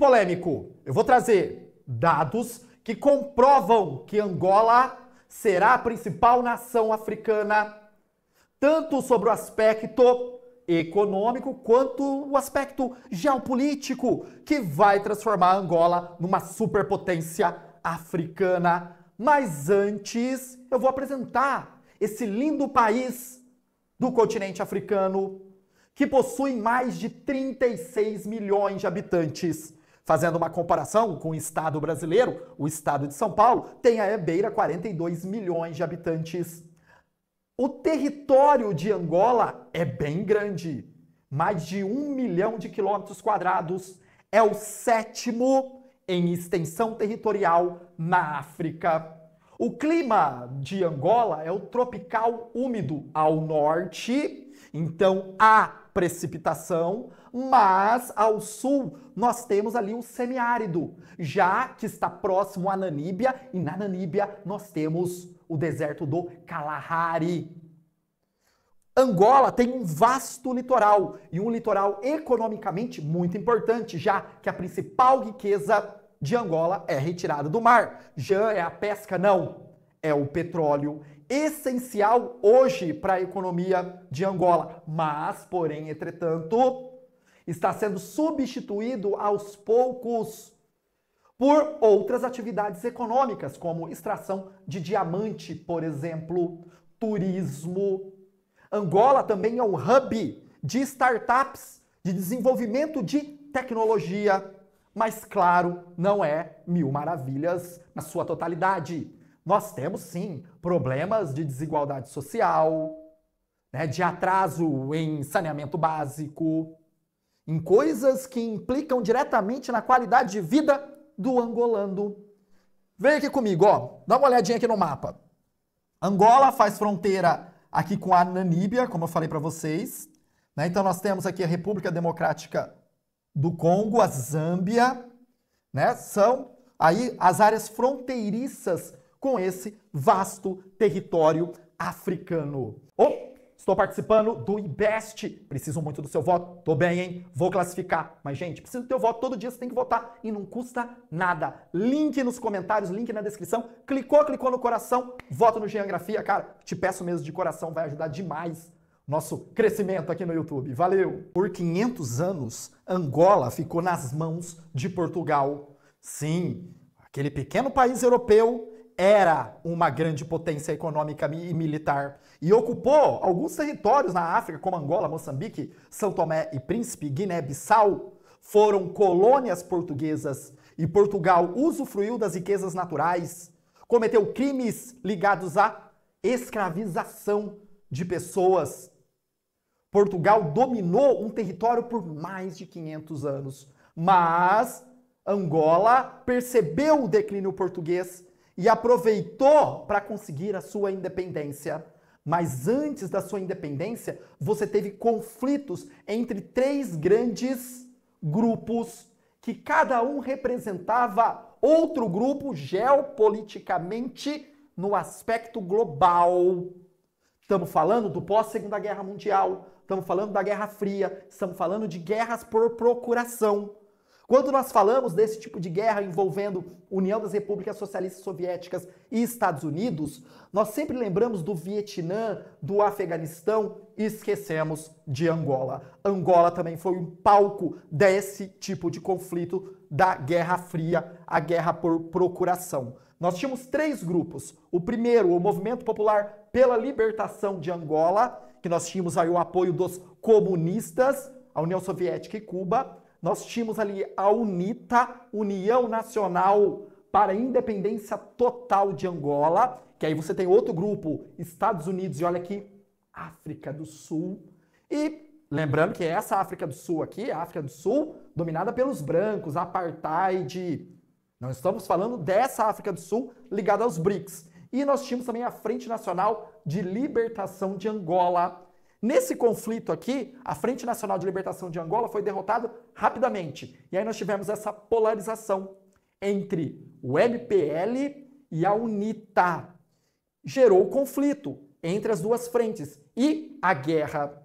polêmico. Eu vou trazer dados que comprovam que Angola será a principal nação africana, tanto sobre o aspecto econômico quanto o aspecto geopolítico, que vai transformar Angola numa superpotência africana. Mas antes, eu vou apresentar esse lindo país do continente africano, que possui mais de 36 milhões de habitantes. Fazendo uma comparação com o estado brasileiro, o estado de São Paulo tem a beira 42 milhões de habitantes. O território de Angola é bem grande, mais de 1 milhão de quilômetros quadrados. É o 7º em extensão territorial na África. O clima de Angola é o tropical úmido ao norte, então há precipitação, mas ao sul nós temos ali o semiárido, já que está próximo à Namíbia, e na Namíbia nós temos o deserto do Kalahari. Angola tem um vasto litoral, e um litoral economicamente muito importante, já que a principal riqueza de Angola é retirada do mar. Já é a pesca? Não, é o petróleo, essencial hoje para a economia de Angola, mas, porém, entretanto, está sendo substituído aos poucos por outras atividades econômicas, como extração de diamante, por exemplo, turismo. Angola também é um hub de startups, de desenvolvimento de tecnologia, mas, claro, não é mil maravilhas na sua totalidade. Nós temos, sim, problemas de desigualdade social, né, de atraso em saneamento básico, em coisas que implicam diretamente na qualidade de vida do angolano. Vem aqui comigo, ó, dá uma olhadinha aqui no mapa. Angola faz fronteira aqui com a Namíbia, como eu falei para vocês, né? Então nós temos aqui a República Democrática do Congo, a Zâmbia, né? São aí as áreas fronteiriças com esse vasto território africano. Estou participando do IBEST. Preciso muito do seu voto. Tô bem, hein? Vou classificar. Mas, gente, preciso do teu voto. Todo dia você tem que votar e não custa nada. Link nos comentários, link na descrição. Clicou no coração, voto no Geografia. Cara, te peço mesmo de coração, vai ajudar demais nosso crescimento aqui no YouTube. Valeu! Por 500 anos, Angola ficou nas mãos de Portugal. Sim, aquele pequeno país europeu era uma grande potência econômica e militar e ocupou alguns territórios na África, como Angola, Moçambique, São Tomé e Príncipe, Guiné-Bissau, foram colônias portuguesas e Portugal usufruiu das riquezas naturais, cometeu crimes ligados à escravização de pessoas. Portugal dominou um território por mais de 500 anos, mas Angola percebeu o declínio português e aproveitou para conseguir a sua independência. Mas antes da sua independência, você teve conflitos entre 3 grandes grupos que cada um representava outro grupo geopoliticamente no aspecto global. Estamos falando do pós-Segunda Guerra Mundial, estamos falando da Guerra Fria, estamos falando de guerras por procuração. Quando nós falamos desse tipo de guerra envolvendo União das Repúblicas Socialistas Soviéticas e Estados Unidos, nós sempre lembramos do Vietnã, do Afeganistão e esquecemos de Angola. Angola também foi um palco desse tipo de conflito da Guerra Fria, a guerra por procuração. Nós tínhamos 3 grupos. O primeiro, o Movimento Popular pela Libertação de Angola, que nós tínhamos aí o apoio dos comunistas, a União Soviética e Cuba. Nós tínhamos ali a UNITA, União Nacional para a Independência Total de Angola, que aí você tem outro grupo, Estados Unidos e olha aqui, África do Sul. E lembrando que essa África do Sul aqui, a África do Sul, dominada pelos brancos, apartheid. Não estamos falando dessa África do Sul ligada aos BRICS. E nós tínhamos também a Frente Nacional de Libertação de Angola. Nesse conflito aqui, a Frente Nacional de Libertação de Angola foi derrotada rapidamente. E aí nós tivemos essa polarização entre o MPL e a UNITA. Gerou conflito entre as duas frentes e a guerra.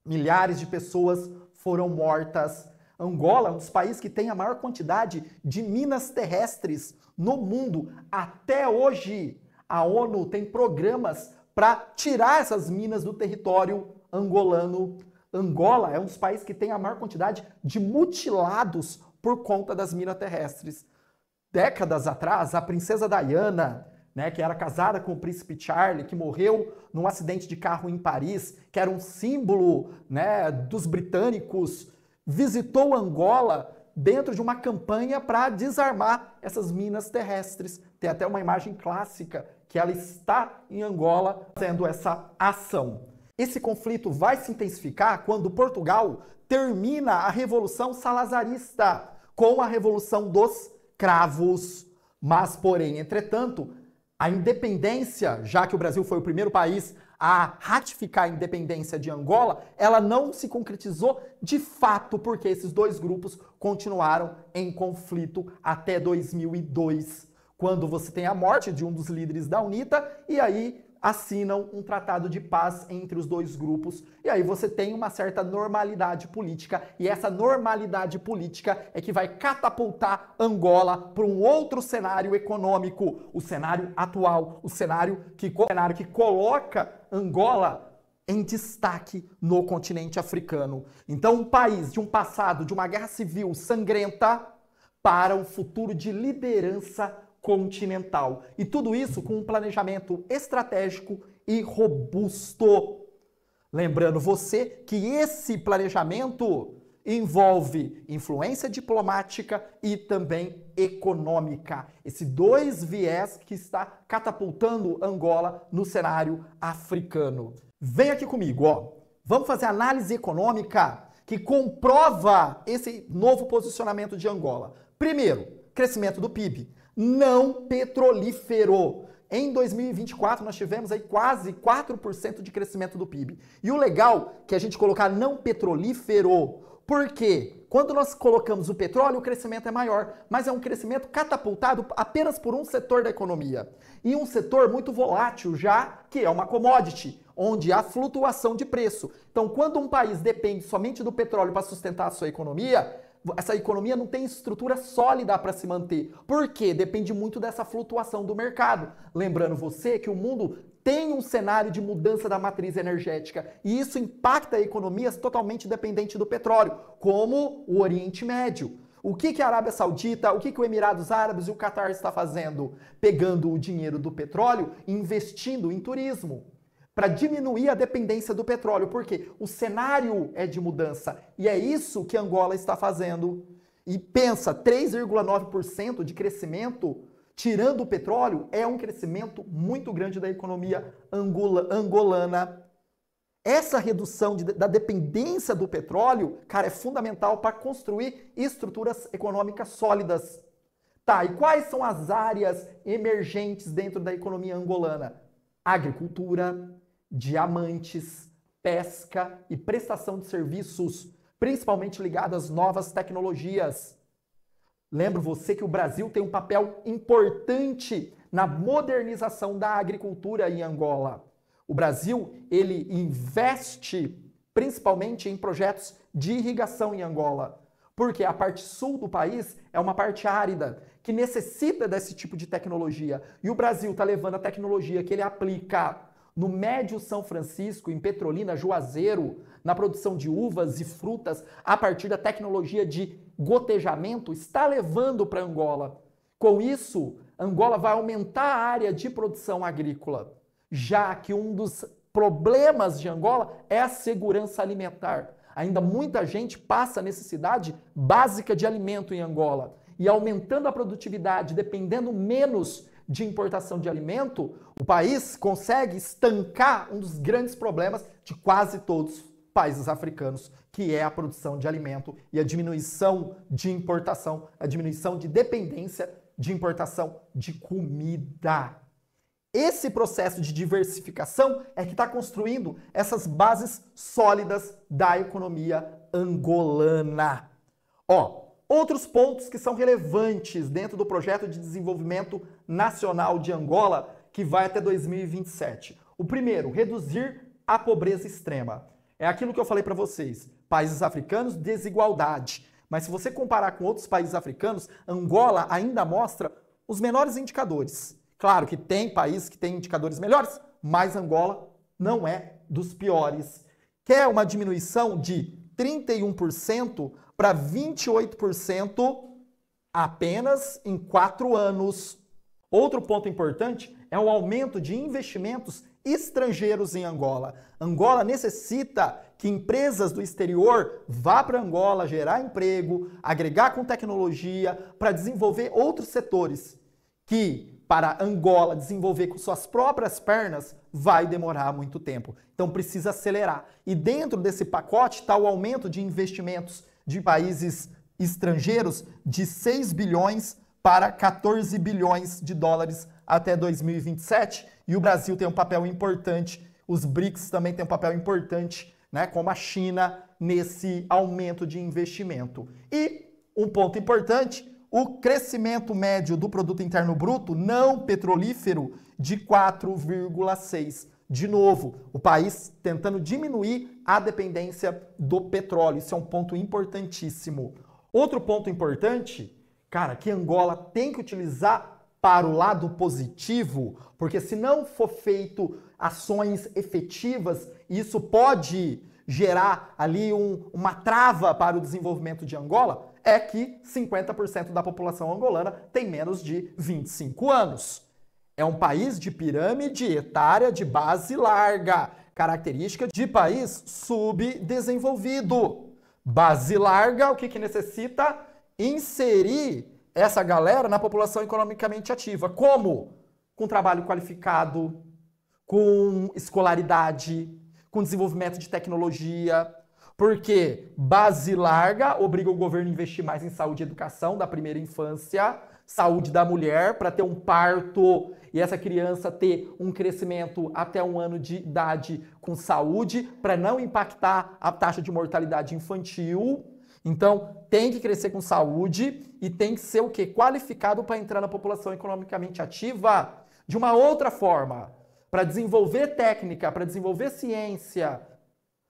Milhares de pessoas foram mortas. Angola é um dos países que tem a maior quantidade de minas terrestres no mundo. Até hoje, a ONU tem programas para tirar essas minas do território angolano. Angola é um dos países que tem a maior quantidade de mutilados por conta das minas terrestres. Décadas atrás, a princesa Diana, né, que era casada com o príncipe Charles, que morreu num acidente de carro em Paris, que era um símbolo, né, dos britânicos, visitou Angola dentro de uma campanha para desarmar essas minas terrestres. Tem até uma imagem clássica que ela está em Angola fazendo essa ação. Esse conflito vai se intensificar quando Portugal termina a Revolução Salazarista com a Revolução dos Cravos. Mas, porém, entretanto, a independência, já que o Brasil foi o primeiro país a ratificar a independência de Angola, ela não se concretizou de fato, porque esses dois grupos continuaram em conflito até 2002, quando você tem a morte de um dos líderes da UNITA e aí assinam um tratado de paz entre os dois grupos, e aí você tem uma certa normalidade política, e essa normalidade política é que vai catapultar Angola para um outro cenário econômico, o cenário atual, o cenário que coloca Angola em destaque no continente africano. Então, um país de um passado de uma guerra civil sangrenta para um futuro de liderança continental. E tudo isso com um planejamento estratégico e robusto. Lembrando você que esse planejamento envolve influência diplomática e também econômica. Esses dois viés que está catapultando Angola no cenário africano. Vem aqui comigo, ó. Vamos fazer análise econômica que comprova esse novo posicionamento de Angola. Primeiro, crescimento do PIB. Não petrolífero. Em 2024, nós tivemos aí quase 4% de crescimento do PIB. E o legal é que a gente colocar não petrolífero, porque quando nós colocamos o petróleo, o crescimento é maior, mas é um crescimento catapultado apenas por um setor da economia. E um setor muito volátil já, que é uma commodity, onde há flutuação de preço. Então, quando um país depende somente do petróleo para sustentar a sua economia, essa economia não tem estrutura sólida para se manter. Por quê? Depende muito dessa flutuação do mercado. Lembrando você que o mundo tem um cenário de mudança da matriz energética e isso impacta economias totalmente dependentes do petróleo, como o Oriente Médio. O que a Arábia Saudita, o que o Emirados Árabes e o Catar está fazendo? Pegando o dinheiro do petróleo e investindo em turismo, para diminuir a dependência do petróleo, porque o cenário é de mudança e é isso que Angola está fazendo. E pensa, 3,9% de crescimento, tirando o petróleo, é um crescimento muito grande da economia angolana. Essa redução da dependência do petróleo, cara, é fundamental para construir estruturas econômicas sólidas. Tá, e quais são as áreas emergentes dentro da economia angolana? Agricultura, diamantes, pesca e prestação de serviços, principalmente ligados às novas tecnologias. Lembro você que o Brasil tem um papel importante na modernização da agricultura em Angola. O Brasil, ele investe principalmente em projetos de irrigação em Angola, porque a parte sul do país é uma parte árida, que necessita desse tipo de tecnologia. E o Brasil está levando a tecnologia que ele aplica no Médio São Francisco, em Petrolina, Juazeiro, na produção de uvas e frutas, a partir da tecnologia de gotejamento, está levando para Angola. Com isso, Angola vai aumentar a área de produção agrícola, já que um dos problemas de Angola é a segurança alimentar. Ainda muita gente passa necessidade básica de alimento em Angola. E aumentando a produtividade, dependendo menos de importação de alimento, o país consegue estancar um dos grandes problemas de quase todos os países africanos, que é a produção de alimento e a diminuição de importação, a diminuição de dependência de importação de comida. Esse processo de diversificação é que está construindo essas bases sólidas da economia angolana. Outros pontos que são relevantes dentro do projeto de desenvolvimento nacional de Angola, que vai até 2027. O primeiro, reduzir a pobreza extrema. É aquilo que eu falei para vocês. Países africanos, desigualdade. Mas se você comparar com outros países africanos, Angola ainda mostra os menores indicadores. Claro que tem países que têm indicadores melhores, mas Angola não é dos piores. Quer uma diminuição de 31% para 28% apenas em 4 anos. Outro ponto importante é o aumento de investimentos estrangeiros em Angola. Angola necessita que empresas do exterior vá para Angola gerar emprego, agregar com tecnologia para desenvolver outros setores que, para Angola desenvolver com suas próprias pernas, vai demorar muito tempo. Então precisa acelerar. E dentro desse pacote está o aumento de investimentos de países estrangeiros de 6 bilhões para 14 bilhões de dólares até 2027. E o Brasil tem um papel importante, os BRICS também têm um papel importante, né, como a China, nesse aumento de investimento. E um ponto importante, o crescimento médio do produto interno bruto não petrolífero de 4,6%. De novo, o país tentando diminuir a dependência do petróleo. Isso é um ponto importantíssimo. Outro ponto importante, cara, que Angola tem que utilizar para o lado positivo, porque se não for feito ações efetivas, isso pode gerar ali uma trava para o desenvolvimento de Angola, é que 50% da população angolana tem menos de 25 anos. É um país de pirâmide etária de base larga, característica de país subdesenvolvido. Base larga, o que necessita? Inserir essa galera na população economicamente ativa. Como? Com trabalho qualificado, com escolaridade, com desenvolvimento de tecnologia. Porque base larga obriga o governo a investir mais em saúde e educação da primeira infância, saúde da mulher para ter um parto e essa criança ter um crescimento até 1 ano de idade com saúde para não impactar a taxa de mortalidade infantil. Então, tem que crescer com saúde e tem que ser o quê? Qualificado para entrar na população economicamente ativa de uma outra forma, para desenvolver técnica, para desenvolver ciência,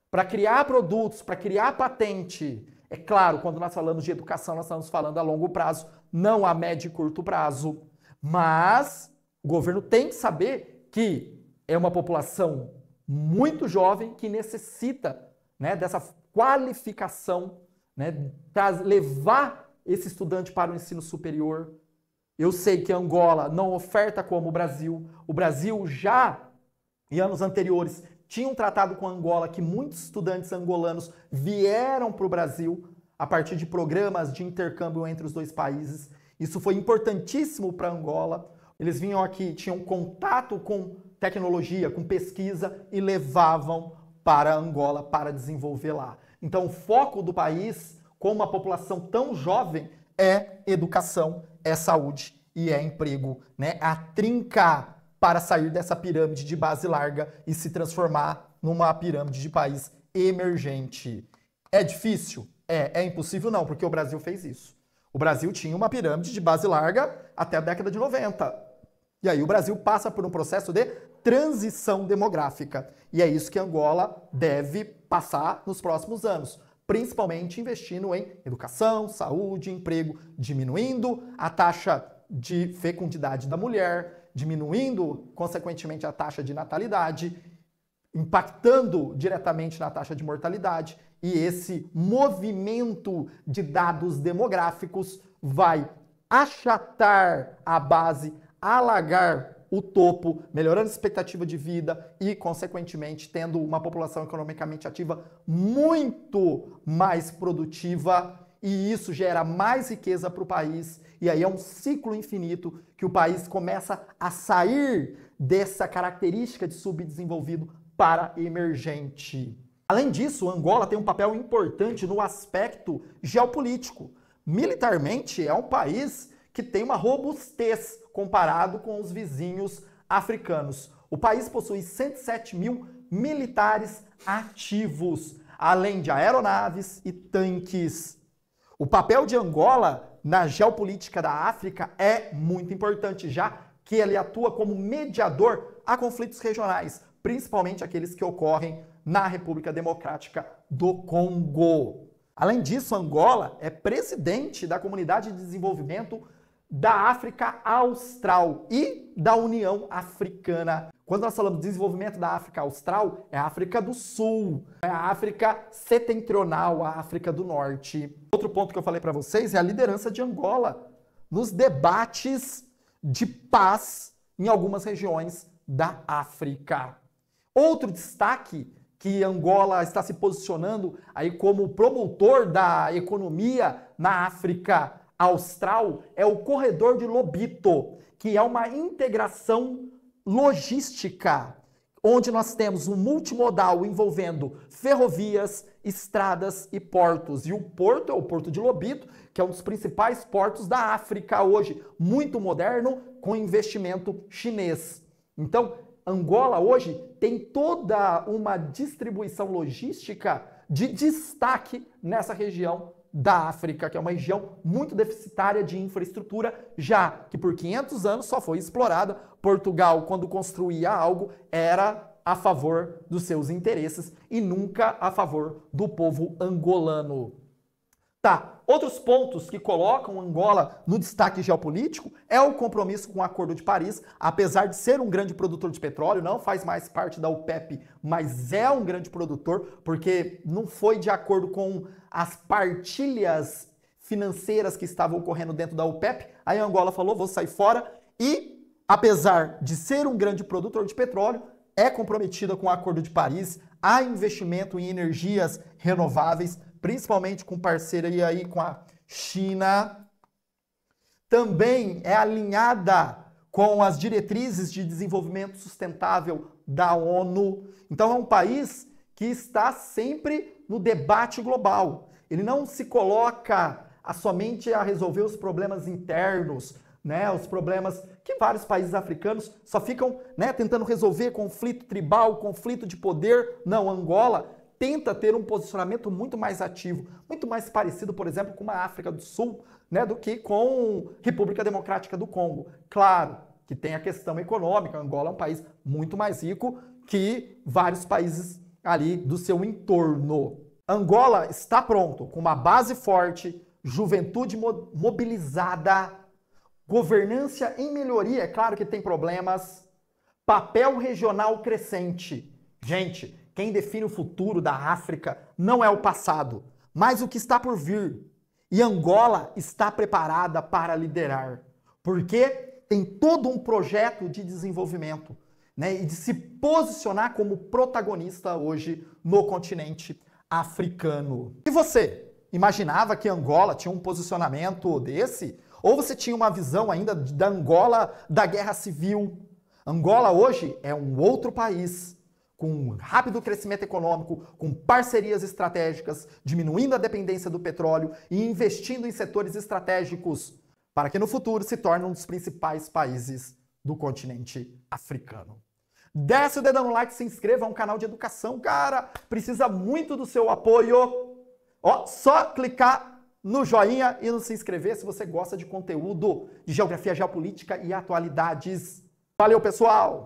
para criar produtos, para criar patente. É claro, quando nós falamos de educação, nós estamos falando a longo prazo, não a médio e curto prazo. Mas o governo tem que saber que é uma população muito jovem que necessita, né, dessa qualificação, né, para levar esse estudante para o ensino superior. Eu sei que Angola não oferta como o Brasil. O Brasil já, em anos anteriores, tinha um tratado com Angola que muitos estudantes angolanos vieram para o Brasil a partir de programas de intercâmbio entre os dois países. Isso foi importantíssimo para Angola. Eles vinham aqui, tinham contato com tecnologia, com pesquisa e levavam para Angola para desenvolver lá. Então, o foco do país, com uma população tão jovem, é educação, é saúde e é emprego, né? A trinca para sair dessa pirâmide de base larga e se transformar numa pirâmide de país emergente. É difícil? É impossível não, porque o Brasil fez isso. O Brasil tinha uma pirâmide de base larga até a década de 90. E aí o Brasil passa por um processo de transição demográfica. E é isso que Angola deve passar nos próximos anos, principalmente investindo em educação, saúde, emprego, diminuindo a taxa de fecundidade da mulher, diminuindo, consequentemente, a taxa de natalidade, impactando diretamente na taxa de mortalidade. E esse movimento de dados demográficos vai achatar a base, alagar o topo, melhorando a expectativa de vida e, consequentemente, tendo uma população economicamente ativa muito mais produtiva, e isso gera mais riqueza para o país, e aí é um ciclo infinito que o país começa a sair dessa característica de subdesenvolvido para emergente. Além disso, Angola tem um papel importante no aspecto geopolítico. Militarmente, é um país que tem uma robustez comparado com os vizinhos africanos. O país possui 107 mil militares ativos, além de aeronaves e tanques. O papel de Angola na geopolítica da África é muito importante, já que ele atua como mediador a conflitos regionais, principalmente aqueles que ocorrem na República Democrática do Congo. Além disso, Angola é presidente da Comunidade de Desenvolvimento da África Austral e da União Africana. Quando nós falamos de desenvolvimento da África Austral, é a África do Sul, é a África Setentrional, a África do Norte. Outro ponto que eu falei para vocês é a liderança de Angola nos debates de paz em algumas regiões da África. Outro destaque que Angola está se posicionando aí como promotor da economia na África Austral é o corredor de Lobito, que é uma integração logística, onde nós temos um multimodal envolvendo ferrovias, estradas e portos. E o porto é o Porto de Lobito, que é um dos principais portos da África hoje, muito moderno, com investimento chinês. Então, Angola hoje tem toda uma distribuição logística de destaque nessa região da África, que é uma região muito deficitária de infraestrutura, já que por 500 anos só foi explorada. Portugal, quando construía algo, era a favor dos seus interesses e nunca a favor do povo angolano. Tá, outros pontos que colocam Angola no destaque geopolítico é o compromisso com o Acordo de Paris, apesar de ser um grande produtor de petróleo, não faz mais parte da OPEP, mas é um grande produtor, porque não foi de acordo com as partilhas financeiras que estavam ocorrendo dentro da OPEP, aí Angola falou, vou sair fora, e apesar de ser um grande produtor de petróleo, é comprometida com o Acordo de Paris, há investimento em energias renováveis, principalmente com parceria aí com a China. Também é alinhada com as diretrizes de desenvolvimento sustentável da ONU. Então é um país que está sempre no debate global. Ele não se coloca somente a resolver os problemas internos, né, os problemas que vários países africanos só ficam, né, tentando resolver conflito tribal, conflito de poder. Não, Angola tenta ter um posicionamento muito mais ativo, muito mais parecido, por exemplo, com a África do Sul, né, do que com a República Democrática do Congo. Claro que tem a questão econômica, Angola é um país muito mais rico que vários países ali do seu entorno. Angola está pronto, com uma base forte, juventude mobilizada, governança em melhoria, é claro que tem problemas, papel regional crescente. Gente, quem define o futuro da África não é o passado, mas o que está por vir. E Angola está preparada para liderar, porque tem todo um projeto de desenvolvimento, né, e de se posicionar como protagonista hoje no continente africano. E você, imaginava que Angola tinha um posicionamento desse? Ou você tinha uma visão ainda da Angola da Guerra Civil? Angola hoje é um outro país, com um rápido crescimento econômico, com parcerias estratégicas, diminuindo a dependência do petróleo e investindo em setores estratégicos para que no futuro se torne um dos principais países do continente africano. Desce o dedão no like, se inscreva, é um canal de educação, cara, precisa muito do seu apoio. Ó, só clicar no joinha e no se inscrever se você gosta de conteúdo de geografia, geopolítica e atualidades. Valeu, pessoal!